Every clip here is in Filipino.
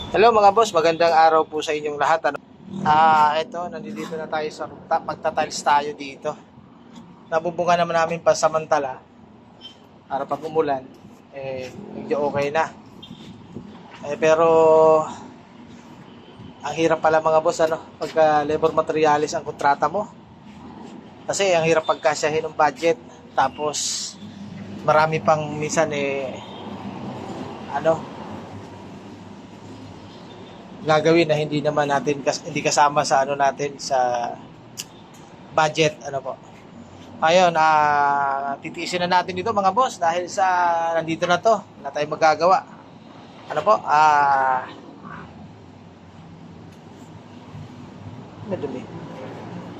Hello mga boss, magandang araw po sa inyong lahat. Ito, nandito na tayo sa rooftop. Magta-tiles tayo dito. Nabubunga naman namin pasamantala para pag umulan, medyo okay na. Pero ang hirap pala mga boss, pagka labor materialis ang kontrata mo. Kasi ang hirap pagkasyahin ng budget. Tapos marami pang minsan gagawin na hindi naman natin hindi kasama sa natin sa budget po. Ayun, titiisin na natin dito mga boss dahil sa nandito na to, wala tayong magagawa. Madumi.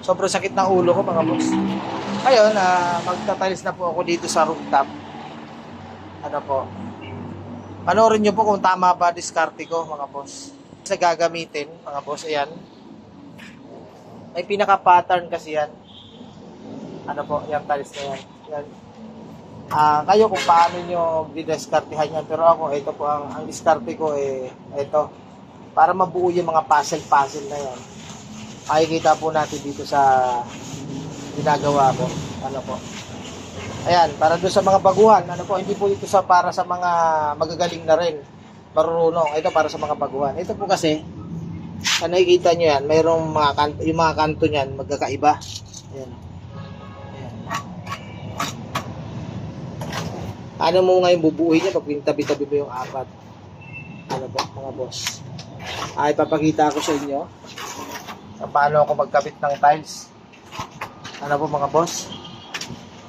Sobrang sakit ng ulo ko mga boss. Ayun, magtatiles na po ako dito sa rooftop. Panoorin nyo po kung tama ba diskarte ko mga boss. Sa gagamitin mga boss, ayan, may pinaka pattern kasi yan, yan tiles na yan. Kayo kung paano nyo didiskartehan yan, pero ako ito po ang diskarte ko, ito para mabuo yung mga puzzle na yan. Makikita po natin dito sa ginagawa ko, ayan, para doon sa mga baguhan, hindi po ito para sa mga magagaling na rin marunong. Ito para sa mga baguhan. Ito po kasi, nakikita nyo yan, mayroong yung mga kanto nyan, magkakaiba. Ayan. Ano mo ngayon bubuuin niya pag tabi-tabi mo yung apat? Mga boss? Ipapakita ko sa inyo paano ako magkabit ng tiles. Mga boss?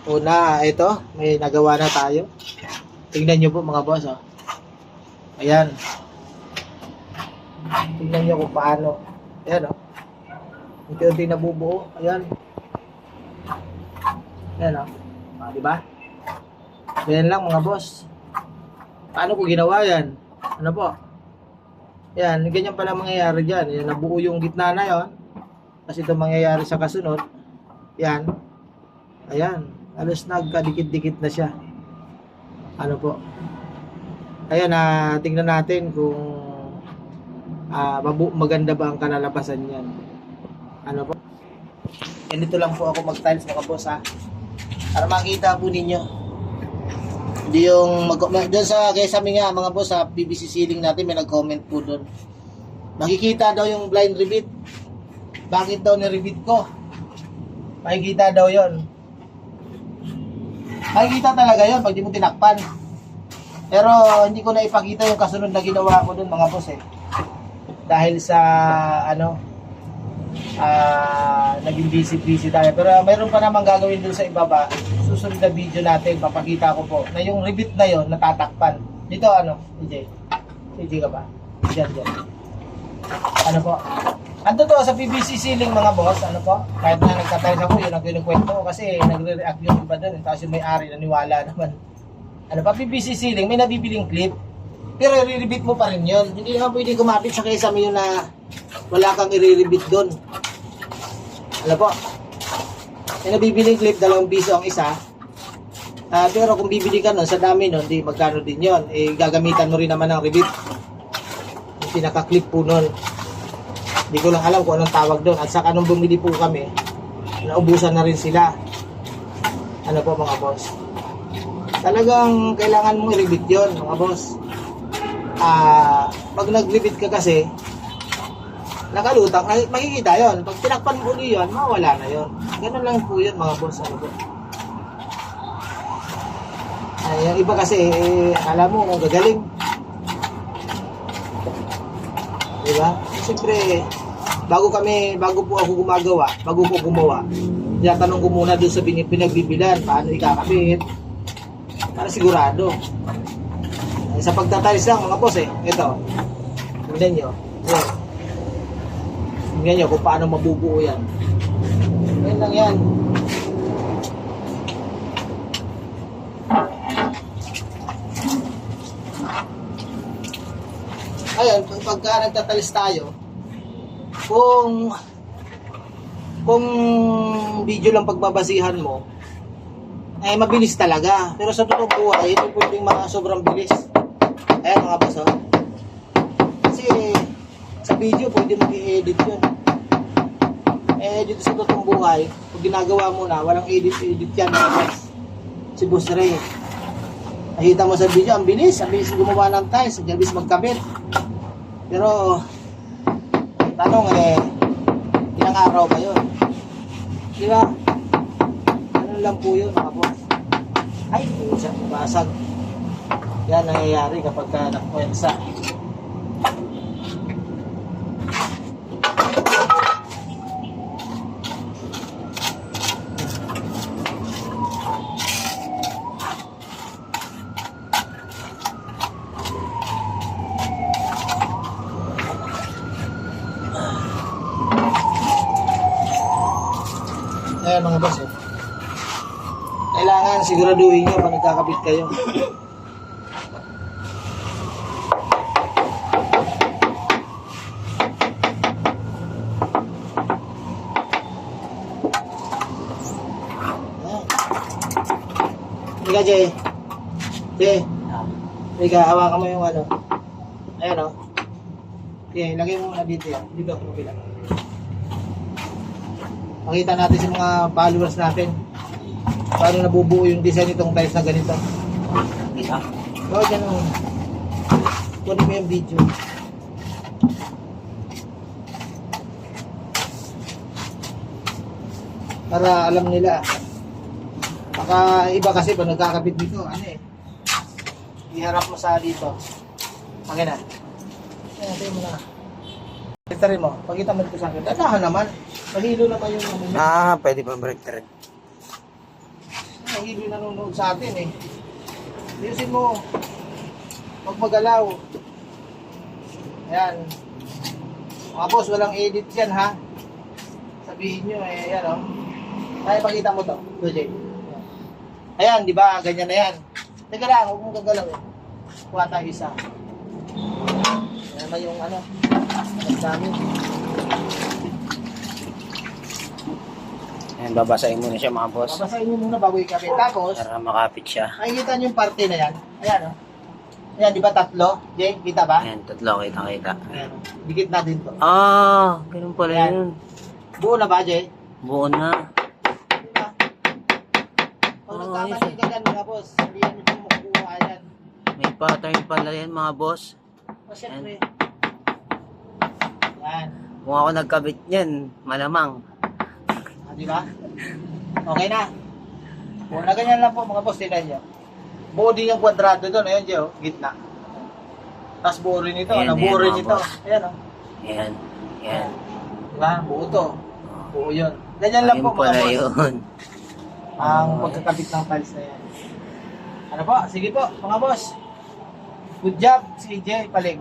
Una, ito, may nagawa na tayo. Tingnan nyo po mga boss, Ayan. Tingnan nyo kung paano. Ayan, unti-unti nabubuo. Ayan. Ayan, diba? Ayan lang mga boss. Paano ko ginawa yan? Ayan, ganyan pala mangyayari dyan. Ayan, nabuo yung gitna na yon. Kasi ito mangyayari sa kasunod. Ayan. Ayan. Halos nagkadikit-dikit na siya. Ayan, tingnan natin kung maganda ba ang kalalabasan niyan. Ganito lang po ako mag-tiles mga boss, para makita po ninyo. Hindi yung doon sa Kesame nga mga boss, sa PVC ceiling natin may nag-comment po doon. Makikita daw yung blind rivet. Bakit daw ni-rivet ko? Makikita daw yon. Makikita talaga yon pag di mo tinakpan. Pero hindi ko na ipakita yung kasunod na ginawa ko doon mga boss dahil sa naging busy tayo. Pero mayroon pa namang gagawin doon sa ibaba. Susunod na video natin, papakita ko po na yung rivet na yon natatakpan. Dito DJ ka ba? Diyan. Ando to sa PVC ceiling mga boss, kahit na nagkatiles ako, yun ang kinukwento ko kasi nagre-react yung iba doon, tapos yung may-ari naniwala naman. PVC ceiling, may nabibiling clip. Pero i-rebit mo pa rin yun. Hindi naman pwede kumapit sa Kesame yun na wala kang i-rebit doon. May nabibiling clip, 2 piso ang isa. Pero kung bibili ka nun, sa dami nun, di magkano din yun. Gagamitan mo rin naman ng rebit. Yung pinaka-clip po nun. Hindi ko lang alam kung anong tawag doon. At saka nung bumili po kami, naubusan na rin sila. Mga boss? Talagang kailangan mong i-rebit yun mga boss. Pag nag-rebit ka kasi nakalutang, makikita yun. Pag tinakpan mo ulit yun, mawala na yun. Ganun lang po yun mga boss. Yung iba kasi alam mo kung gagaling, diba? Siyempre bago po ako gumawa, tinatanong ko muna doon sa pinagbibilan paano ikakabit para sigurado. Sa pagtatiles lang mga boss ito. Tingnan nyo. Tingnan nyo kung paano mabubuo yan. Yan lang yan. Ayun, pagka nagtatiles tayo, kung video lang pagbabasihan mo, mabilis talaga. Pero sa totoong buhay, hindi pwedeng mga sobrang bilis. Ayan mga boss, Kasi Sa video, pwede mo i-edit yun. Eh, dito sa totoong buhay, kung ginagawa mo na, walang edit-edit yan. Si Boss Ray. Nakita mo sa video, ang bilis gumawa ng tiles, ang bilis magkabit. Pero, tanong ilang araw ba yun? Di ba? Ano lang po yun, mga boss. Ay, siya, basag. Yan nangyayari kapag nakwensa. Ayan mga boss, kailangan siguraduhin nyo pag nagkakabit kayo. Ika, Jay. Jay. Ika, hawakan mo yung ano. Ayan o. Okay, lagay mo muna dito yan. Dito, kapila. Makita natin sa mga followers natin paano nabubuo yung design nitong tiles na ganito. Oo, dyan o. Kunin mo yung video. Para alam nila. Baka iba kasi pag nagkakabit dito, iharap mo sa dito. Okay na. Ayan, tayo mo na. Kita rin mo. Pagkita mo dito sa akin. Dadahan naman. Mahilo naman yung ano niya. Pwede pa break thread. Mahilo yung nanonood sa atin eh. Ayusin mo. Huwag magalaw. Ayan. Mga boss, walang edit yan ha. Sabihin nyo ayan o. Ay, pakita mo to. Jay. Ayan, di ba? Ganyan na yan. Teka lang, huwag mong gagalaw eh. Kuha tayo isa. Ayan naman yung ano. Ang dami. Ayan, babasahin muna siya mga boss. Babasahin nyo muna bago ikabit. Tapos, Para makapit siya. makikita nyo yung parte na yan. Ayan o. Ayan, di ba tatlo? Jay, kita ba? Ayan, tatlo kita. Ayan. Dikit natin to. Ganun pala Ayan. yun. Buo na ba, Jay? Buo na. Diba? Kung nagkamali ka dyan mga boss, hindi yan yung makukuha yan. May pattern pala yan mga boss. O syempre. Yan. Kung ako nagkabit niyan, malamang. Di ba? Okay na. Kung na ganyan lang po mga boss, tinan nyo. Buo din yung kwadrado doon. Ayan, Jay, oh, gitna. Tapos buo rin ito. Ayan, Buo ayan, rin mga ito. boss. Ayan, oh. Ayan. Ayan. Diba? Buo to. Buo yun. Ganyan lang po Ayun mga pala boss. yun. Ang pagkakabit ng tiles na yan. Ano po? Sige po, mga boss. Good job, CJ Paling.